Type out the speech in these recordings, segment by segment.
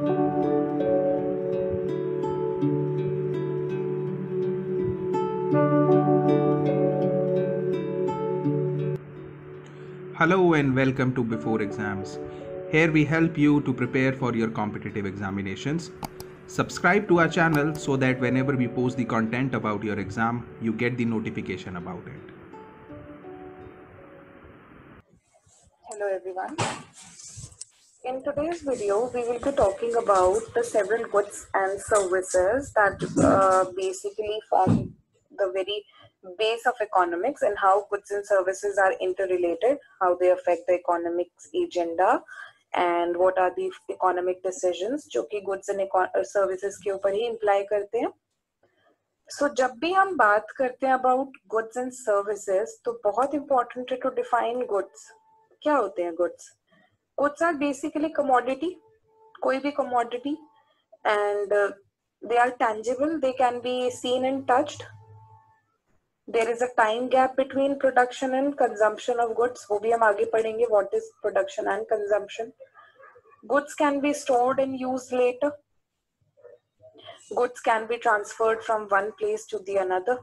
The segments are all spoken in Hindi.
Hello and welcome to Before Exams. Here we help you to prepare for your competitive examinations. Subscribe to our channel so that whenever we post the content about your exam, you get the notification about it. Hello everyone. In today's video, we will be talking about the several goods and services that basically form the very base of economics and how goods and services are interrelated, how they affect the economics agenda, and what are the economic decisions जो कि goods and services के ऊपर ही imply करते हैं. So जब भी हम बात करते हैं about goods and services, तो बहुत important है to define goods. क्या होते हैं goods? Goods are basically commodity, कोई भी commodity, and they are tangible. They can be seen and touched. There is a time gap between production and consumption of goods. वो भी हम आगे पढ़ेंगे. What is production and consumption? Goods can be stored and used later. Goods can be transferred from one place to the another.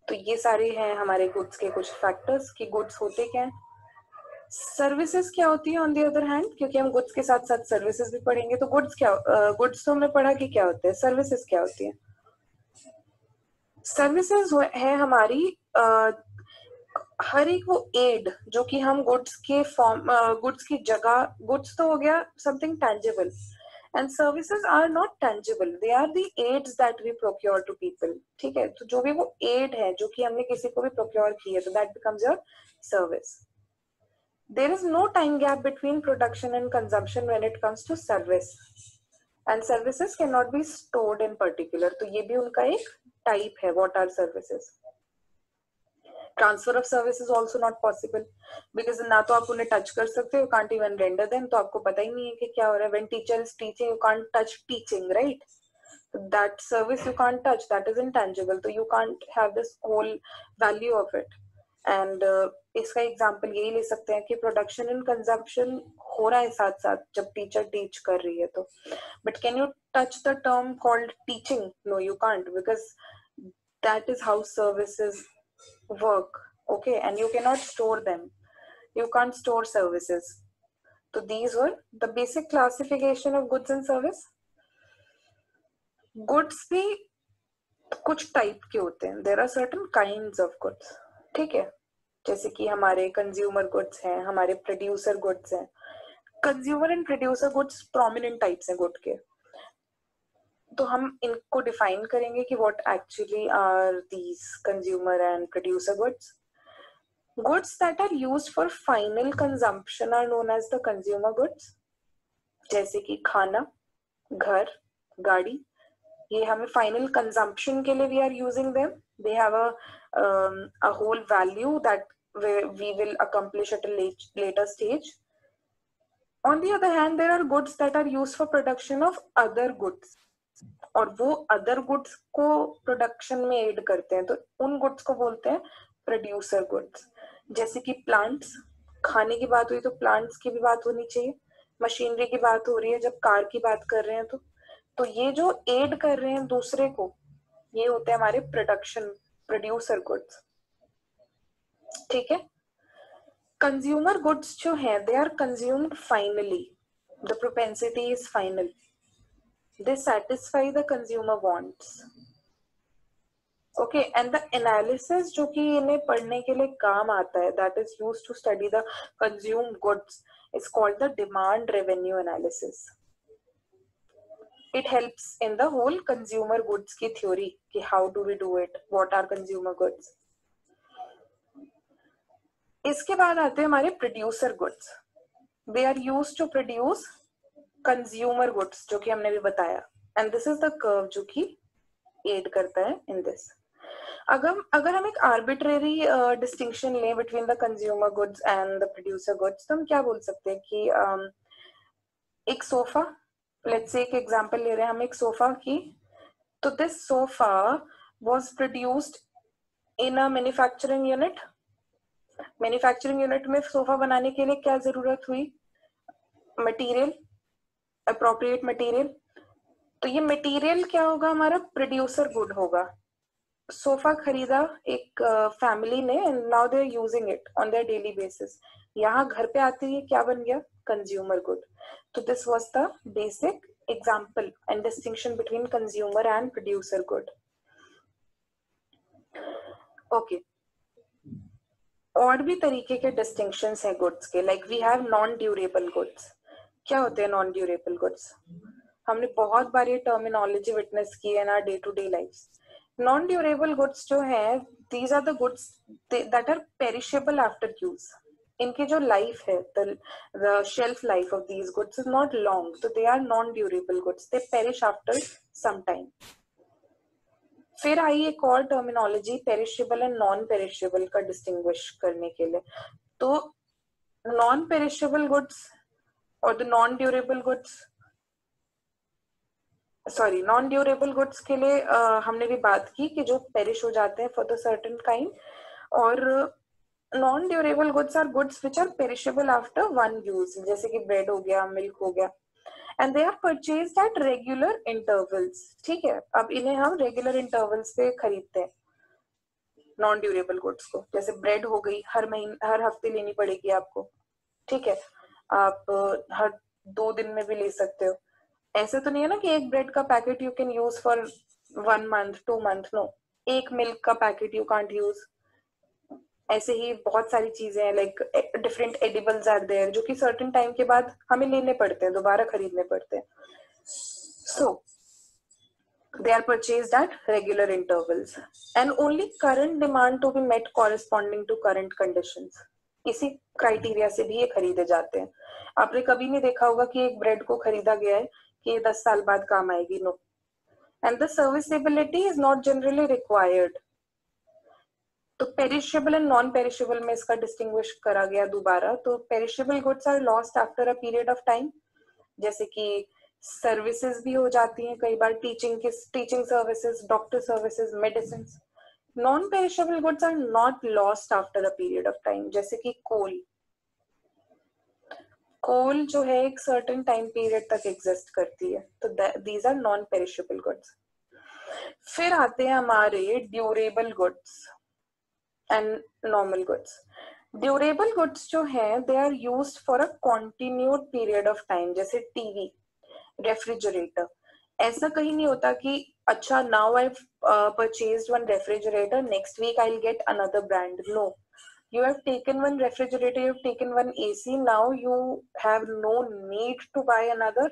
तो ये सारे हैं हमारे goods के कुछ factors कि goods होते क्या हैं. सर्विसेज क्या होती है ऑन दी अदर हैंड, क्योंकि हम गुड्स के साथ साथ सर्विसेज भी पढ़ेंगे. तो गुड्स क्या, गुड्स तो हमने पढ़ा कि क्या होते हैं. सर्विसेज क्या होती है? सर्विसेज है हमारी हर एक वो एड जो कि हम गुड्स के फॉर्म, गुड्स की जगह, गुड्स तो हो गया something tangible, and services are not tangible, they are the aids that we procure to people. ठीक है, तो जो भी वो एड है जो कि हमने किसी को भी प्रोक्योर की है, तो that becomes your service. There is no time gap between production and consumption when it comes to service, and services cannot be stored in particular. तो ये भी उनका एक type है. What are services? Transfer of service is also not possible because ना तो आप उन्हें touch कर सकते हो, you can't even render them, तो आपको पता ही नहीं है कि क्या हो रहा है. When teacher is teaching, you can't touch teaching, right? That service you can't touch, that is intangible, so you can't have this whole value of it. And इसका एग्जांपल यही ले सकते हैं कि प्रोडक्शन एंड कंजम्पशन हो रहा है साथ साथ जब टीचर टीच कर रही है. तो but can you touch the term called teaching? No, you can't, because that is how services work. Okay, and you can not store them, you can't store services. तो these were the basic classification of goods and service. Goods भी कुछ टाइप के होते हैं. There are certain kinds of goods. ठीक है, जैसे कि हमारे कंज्यूमर गुड्स हैं, हमारे प्रोड्यूसर गुड्स हैं. Consumer and producer goods prominent types हैं गुड के. तो हम इनको डिफाइन करेंगे कि what actually are these consumer and producer goods. Goods that are used for final consumption are known as the consumer goods. जैसे कि खाना, घर, गाड़ी, ये हमें फाइनल कंजम्पशन के लिए we are using them. They have a whole value that we will accomplish at a later stage. On the other hand, there are goods that are used for production of other goods, और वो other goods को production में aid करते हैं. तो उन goods को बोलते हैं producer goods. जैसे कि plants, खाने की बात हुई तो plants की भी बात होनी चाहिए. मशीनरी की बात हो रही है जब कार की बात कर रहे हैं, तो ये जो aid कर रहे हैं दूसरे को, ये होते हैं हमारे प्रोड्यूसर गुड्स. ठीक है. कंज्यूमर गुड्स जो है, they are consumed finally. The propensity is final. They satisfy the consumer wants. Okay, and the analysis जो कि इन्हें पढ़ने के लिए काम आता है, that is used to study the consumed goods, is called the demand revenue analysis. It helps in the whole consumer goods की theory कि how do we do it, what are consumer goods. इसके बाद आते हैं हमारे producer goods. They are used to produce consumer goods, जो कि हमने भी बताया, and this is the curve जो कि aid करता है in this. अगर हम एक arbitrary distinction लें between the consumer goods and the producer goods, तो हम क्या बोल सकते हैं कि एक सोफा, let's say एक एग्जांपल ले रहे हैं हम एक सोफा की. तो this sofa was produced in a manufacturing unit. Manufacturing unit में सोफा बनाने के लिए क्या जरूरत हुई? मटेरियल. अप्रोप्रिएट मटेरियल, तो ये मटेरियल क्या होगा, हमारा प्रोड्यूसर गुड होगा। सोफा खरीदा एक फैमिली ने, now they are using it on their daily basis, यहाँ घर पे आते ही क्या बन गया, कंज्यूमर गुड। तो this was the basic example and distinction between consumer and producer good. Okay, और भी तरीके के डिस्टिंक्शंस हैं गुड्स के, like we have non durable goods. क्या होते हैं नॉन ड्यूरेबल गुड्स? हमने बहुत बार ये टर्मिनोलॉजी विटनेस की है ना day to day life. Non durable goods जो है, these are the goods that are perishable after use. इनकी जो लाइफ है, the shelf life of these goods is not long, so they are non durable goods, they perish after some time। फिर आई एक और terminology perishable and non perishable का डिस्टिंग्विश करने के लिए। तो नॉन पेरिशेबल गुड्स और the non durable goods, sorry non durable goods के लिए हमने भी बात की कि जो पेरिश हो जाते हैं फॉर द सर्टेन काइंड, और non durable goods are goods which are perishable after one use, जैसे कि ब्रेड हो गया, मिल्क हो गया, and they are purchased at regular intervals. ठीक है, अब इन्हें हम रेगुलर इंटरवल्स पे खरीदते हैं नॉन ड्यूरेबल गुड्स को। जैसे ब्रेड हो गई, हर महीने हर हफ्ते लेनी पड़ेगी आपको, ठीक है, आप हर 2 दिन में भी ले सकते हो। ऐसे तो नहीं है ना कि एक ब्रेड का packet you can use for 1 month 2 month, no, एक मिल्क का पैकेट यू कांट यूज। ऐसे ही बहुत सारी चीजें हैं, like different edibles are there, जो कि सर्टेन टाइम के बाद हमें लेने पड़ते हैं, दोबारा खरीदने पड़ते हैं। सो they are purchased at regular intervals and only current demand to be met corresponding to current conditions। इसी क्राइटेरिया से भी ये खरीदे जाते हैं। आपने कभी नहीं देखा होगा कि एक ब्रेड को खरीदा गया है कि ये 10 साल बाद काम आएगी, no. And the serviceability is not generally required. तो पेरिशेबल एंड नॉन पेरिशेबल में इसका डिस्टिंग्विश करा गया दोबारा। तो perishable goods are lost after a period of time, जैसे कि सर्विसेज भी हो जाती हैं कई बार, teaching services, doctor services, medicine. Non perishable goods are not lost after a period of time, जैसे कि कोल जो है एक सर्टेन टाइम पीरियड तक एग्जिस्ट करती है, तो these are non perishable goods. फिर आते हैं हमारे durable goods and normal goods. Durable goods जो है they are used for a continued period of time, जैसे टीवी, रेफ्रिजरेटर। ऐसा कहीं नहीं होता कि अच्छा now I purchased one refrigerator, next week I will get another brand, no. You have taken one refrigerator, you have taken one AC, now you have no need to buy another।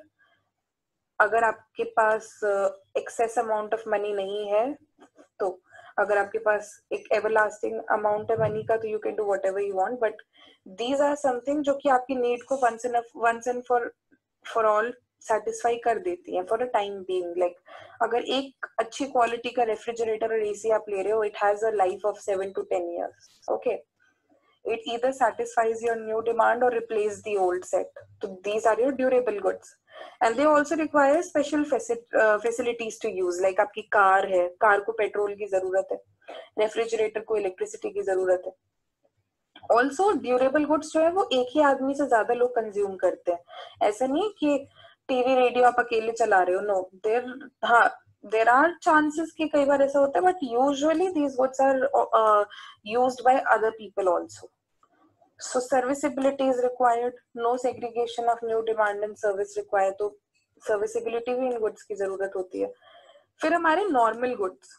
अगर आपके पास excess amount of money नहीं है, तो अगर आपके पास एक everlasting amount है money का, तो you can do whatever you want, but these are something जो कि आपकी need को once and for all satisfy कर देती है for a time being. Like अगर एक अच्छी क्वालिटी का रेफ्रिजरेटर और एसी आप ले रहे हो, it has a life of 7 to 10 years, okay. It either satisfies your new demand or replace the old set. So these are your durable goods, and they also require special facilities to use. Like आपकी कार है, कार को पेट्रोल की जरूरत है, रेफ्रिजरेटर को इलेक्ट्रिसिटी की जरूरत है। ऑल्सो ड्यूरेबल गुड्स जो है वो एक ही आदमी से ज्यादा लोग कंज्यूम करते हैं। ऐसा नहीं कि टीवी रेडियो आप अकेले चला रहे हो, नो। हाँ, देर आर चांसेस कि कई बार ऐसा होता है, but usually these goods are used by other people also. So serviceability is required, no segregation of new demand and service required, तो serviceability भी इन goods की जरूरत होती है। फिर हमारे normal goods,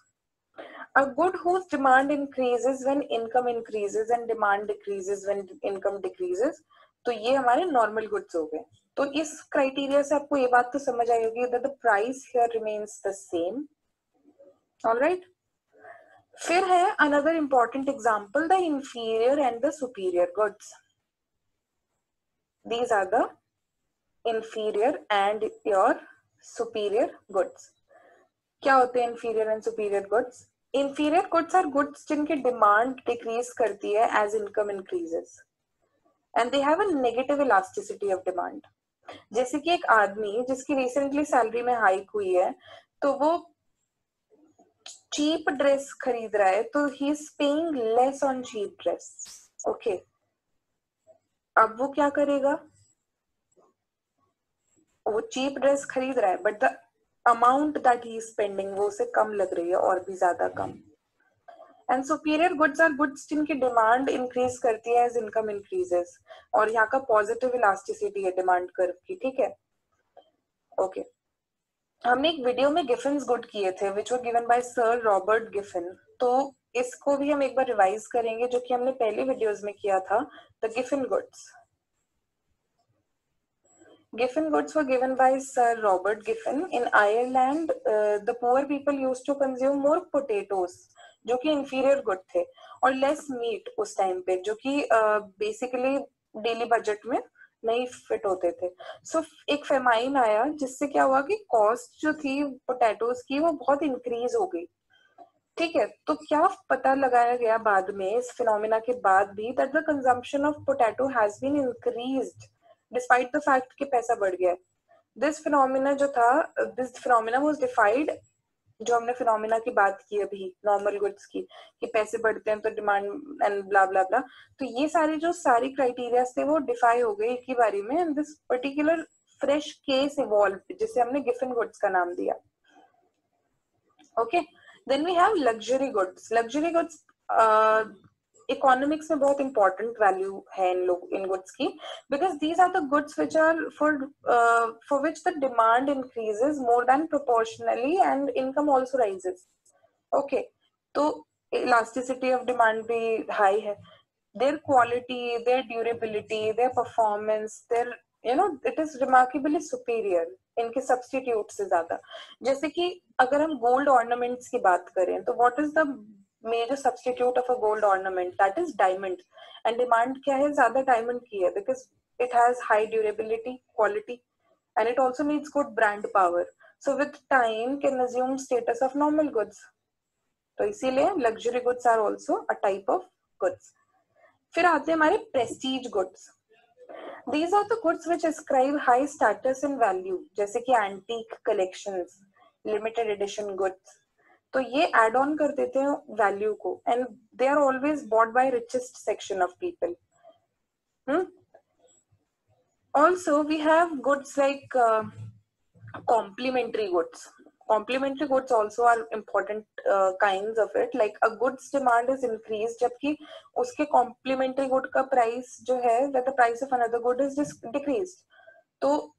a good whose demand increases when income increases and demand decreases when income decreases, तो ये हमारे normal goods हो गए। तो इस क्राइटेरिया से आपको ये बात तो समझ आई होगी that the price here remains the same, all right। फिर है another important example, the inferior and the superior goods। These are the inferior and your superior goods। क्या होते हैं inferior and superior goods? Inferior goods are goods जिनकी demand decrease करती है as income increases, and they have a negative elasticity of demand। जैसे कि एक आदमी जिसकी recently सैलरी में हाइक हुई है, तो वो चीप ड्रेस खरीद रहा है, तो he is paying less on cheap dress, okay. अब वो क्या करेगा, वो चीप ड्रेस खरीद रहा है but the amount that he is spending वो उसे कम लग रही है और भी ज्यादा कम. And superior goods are goods जिनकी डिमांड इंक्रीज करती है एज इनकम इंक्रीजेस. और यहाँ का पॉजिटिव इलास्टिसिटी है डिमांड कर्व की. ठीक है, ओके. हमने एक वीडियो में गिफिन्स गुड किए थे which were given by sir Robert Giffen. तो इसको भी हम एक बार रिवाइज करेंगे जो कि हमने पहले वीडियोस में किया था. The Giffen goods. Giffen goods were given by Sir Robert Giffen. In Ireland, the poor people used to consume more potatoes, जो कि inferior good थे, और less meat उस टाइम पे, जो कि basically daily budget में नहीं फिट होते थे. So एक फेमाइन आया जिससे क्या हुआ कि कॉस्ट जो थी पोटैटोज की वो बहुत इंक्रीज हो गई. ठीक है, तो क्या पता लगाया गया बाद में इस फिनोमिना के बाद भी that the consumption of potato has been increased despite the fact कि पैसा बढ़ गया. दिस फिनोमिना जो था, दिस फिनोमिना वाज डिफाइंड, जो हमने फिनोमिना की बात की अभी नॉर्मल गुड्स की, कि पैसे बढ़ते हैं तो डिमांड एंड ब्ला ब्ला ब्ला. तो ये सारी क्राइटेरिया थे वो डिफाई हो गए एक ही बारी में. And this particular fresh case evolve जिसे हमने गिफिन गुड्स का नाम दिया. Okay, then we have luxury goods. Luxury goods economics में बहुत इंपॉर्टेंट वैल्यू है इन गुड्स की, because these are the goods which are for which the demand increases more then proportionally and income also rises. Okay, तो इलास्टिसिटी ऑफ डिमांड भी हाई है. Their quality, their durability, their performance, their it is remarkably superior इनके सब्स्टिट्यूट से ज्यादा. जैसे कि अगर हम गोल्ड ऑर्नामेंट्स की बात करें तो what is the major substitute of a gold ornament? That is diamond. And demand क्या है? ज्यादा diamond की है because it has high durability, quality, and it also needs good brand power. So with time can assume status of normal goods. तो इसीलिए luxury goods are also a type of goods. फिर आते हैं हमारे prestige goods. These are the goods which ascribe high status and value, जैसे कि antique collections, limited edition goods. तो ये एड ऑन कर देते हैं वैल्यू को, and they are always bought by richest section of people. Also we have goods like complementary goods. Complementary goods also are important kinds of it. Like a goods demand is increase जबकि उसके कॉम्प्लीमेंट्री गुड का प्राइस जो है, that the price of another good is decreased. तो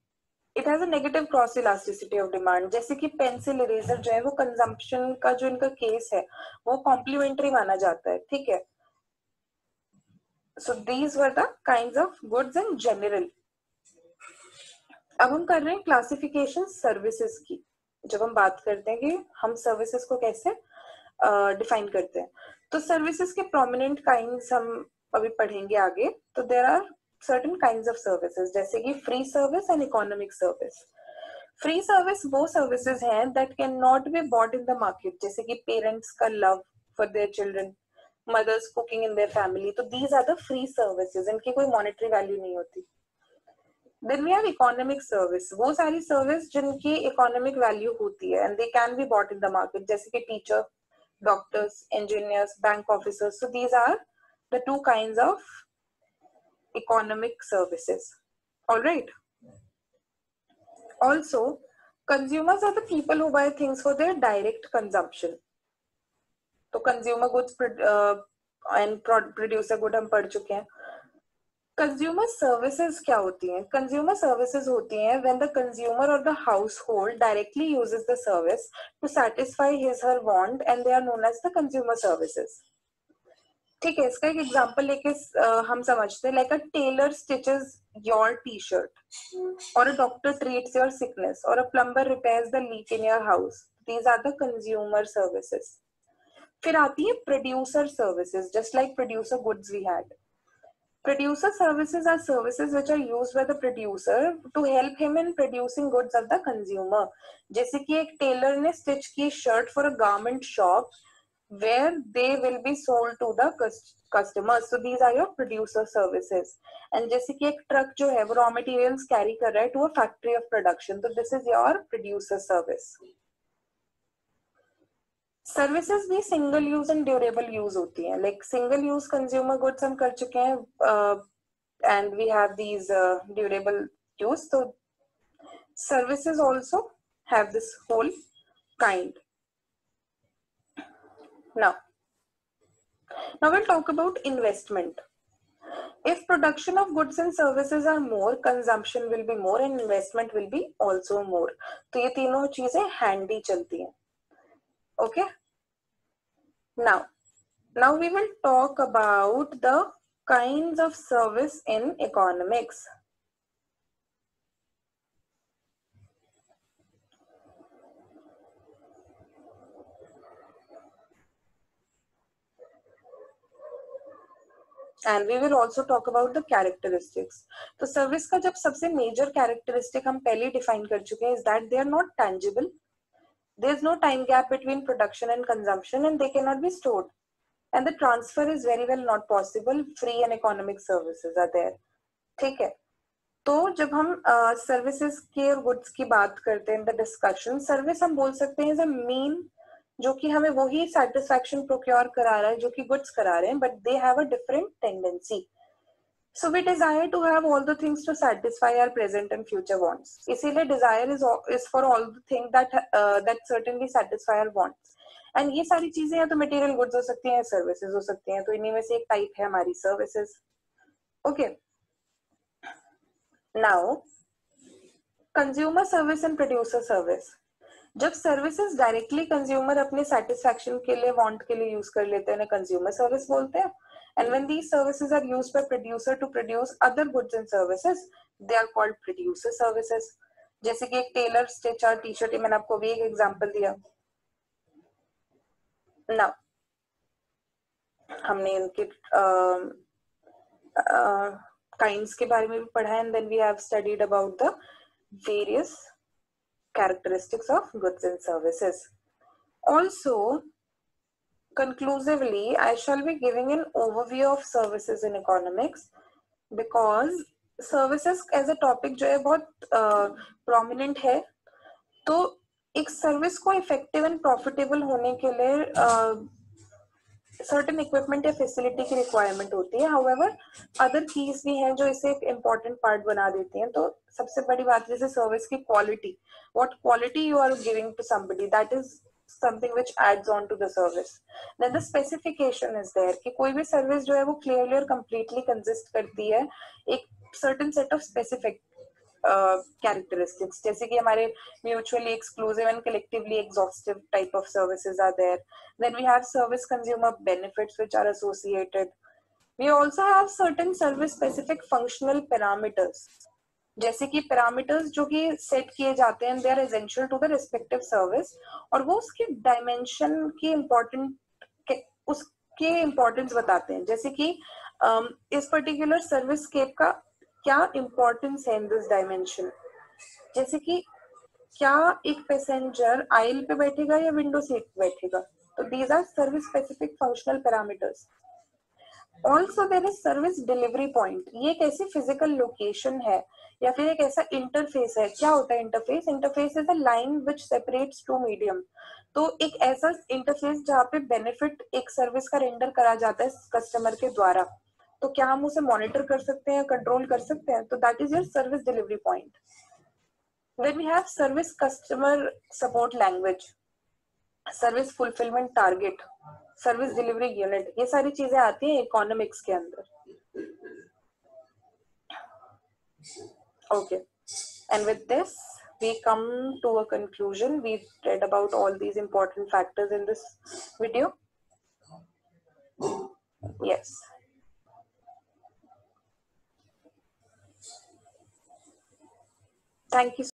it has a negative cross elasticity of demand. जैसे कि पेंसिल इरेजर जो है वो कंजम्पशन का जो इनका केस है वो कॉम्प्लीमेंट्री माना जाता है. ठीक है, so these were the kinds of goods in general. अब हम कर रहे हैं क्लासिफिकेशन सर्विसेज की. जब हम बात करते हैं कि हम सर्विसेज को कैसे डिफाइन करते हैं, तो सर्विसेज के प्रोमिनेंट काइंड्स हम अभी पढ़ेंगे आगे. तो there are certain kinds of services, जैसे कि free service and economic service. Free service वो services हैं that cannot be bought in the market, जैसे कि parents का love for their children, mothers cooking in their family. तो these are the free services, इनकी कोई monetary value नहीं होती. Then we have economic service, वो सारी service जिनकी economic value होती है and they can be bought in the market, जैसे कि teacher, doctors, engineers, bank officers. So these are the two kinds of economic services. All right. Also, consumers are the people who buy things for their direct consumption. तो consumer goods and producer good हम पढ़ चुके हैं. Consumer services क्या होती हैं? Consumer services होती हैं when the consumer or the household directly uses the service to satisfy his or her want, and they are known as the consumer services. ठीक है, इसका एक एग्जांपल लेके हम समझते हैं. Like a tailor stitches your T shirt, और a doctor treats your sickness, और a plumber repairs the leak in your house. These are the consumer services. फिर आती है producer services, just like producer goods we had. Producer services are services which are used by the producer to help him in producing goods of the consumer. जैसे कि एक टेलर ने स्टिच की shirt for a garment shop where they will be sold to the customers. So these are your producer services. And जैसे कि एक ट्रक जो है वो रॉ मटेरियल्स कैरी कर रहा है to a factory of production, तो this is your producer service. Services भी single use and durable use होती हैं. Like single use consumer goods हम कर चुके हैं, and we have these durable use. तो services also have this whole kind. Now we'll talk about investment. If production of goods and services are more, consumption will be more and investment will be also more. तो ये तीनों चीजें handy चलती हैं. Okay. Now we will talk about the kinds of service in economics. And we will also talk about the characteristics. तो सर्विस का जब सबसे मेजर कैरेक्टरिस्टिक हम पहले डिफाइन कर चुके हैं, is that they are not tangible. There is no time gap between production and consumption, and they cannot be stored. And the transfer is very well not possible. Free and economic services are there. ठीक है. तो जब हम सर्विसेज के और गुड्स की बात करते हैं, द डिस्कशन, सर्विस हम बोल सकते हैं एज अ मीन जो कि हमें वही सेटिस्फैक्शन प्रोक्योर करा रहा है जो कि गुड्स करा रहे हैं, but they have a different tendency. So we desire to have all the things to satisfy our present and future wants. इसीलिए desire is for all the things that certainly satisfy our wants. And ये सारी चीजें या तो material goods हो सकती हैं, services हो सकती हैं. तो इन्हीं में से एक type है हमारी services. Okay. Now, consumer service and producer service. जब सर्विसेज डायरेक्टली कंज्यूमर अपने सेटिस्फैक्शन के लिए, वांट के लिए यूज कर लेते हैं, कंज्यूमर सर्विस बोलते हैं. And when these services are used by producer to produce other goods and services, they are called producer services. जैसे कि एक टेलर स्टिचर टी शर्ट, मैंने आपको भी एक एग्जांपल दिया. नाउ हमने इनके काइंड्स के बारे में भी पढ़ा है, and then we have studied about the various characteristics of goods and services. Also, conclusively, I shall be giving an overview of services in economics, because services as a topic जो है बहुत prominent है. तो एक सर्विस को इफेक्टिव एंड प्रॉफिटेबल होने के लिए सर्टेन इक्विपमेंट या फैसिलिटी की रिक्वायरमेंट होती है. हाउएवर अदर कीज भी हैं जो इसे एक इम्पोर्टेंट पार्ट बना देती हैं. तो सबसे बड़ी बात जैसे सर्विस की quality, what quality you are giving to somebody, that is something which adds on to the service. Then the specification is there कि कोई भी सर्विस जो है वो clearly और completely consist करती है एक certain set of specific characteristics. जैसे कि हमारे mutually exclusive and collectively exhaustive type of services are there. Then we have service consumer benefits which are associated. We also have certain service specific functional parameters. जैसे कि पैरामीटर्स जो कि सेट किए जाते हैं, they are essential to the respective service, और वो उसके डायमेंशन की उसके इम्पोर्टेंस बताते हैं. जैसे कि इस पर्टिकुलर सर्विस स्केप का क्या इम्पोर्टेंस है इन दिस डायमेंशन. जैसे कि क्या एक पैसेंजर आइल पे बैठेगा या विंडो सीट पे बैठेगा. तो these are service specific functional parameters. Also there is service delivery point. ये एक ऐसी फिजिकल लोकेशन है या फिर एक ऐसा इंटरफेस है. क्या होता है interface? Interface is a line which separates two medium. तो एक ऐसा इंटरफेस जहाँ पे बेनिफिट एक सर्विस का रेंडर करा जाता है कस्टमर के द्वारा. तो क्या हम उसे मॉनिटर कर सकते हैं, कंट्रोल कर सकते हैं? तो that is your service delivery point. Then we have service customer support language, service fulfilment target, service delivery unit. ये सारी चीजें आती हैं इकोनॉमिक्स के अंदर. Okay, and with this we come to a conclusion. We read about all these important factors in this video. Yes. Thank you.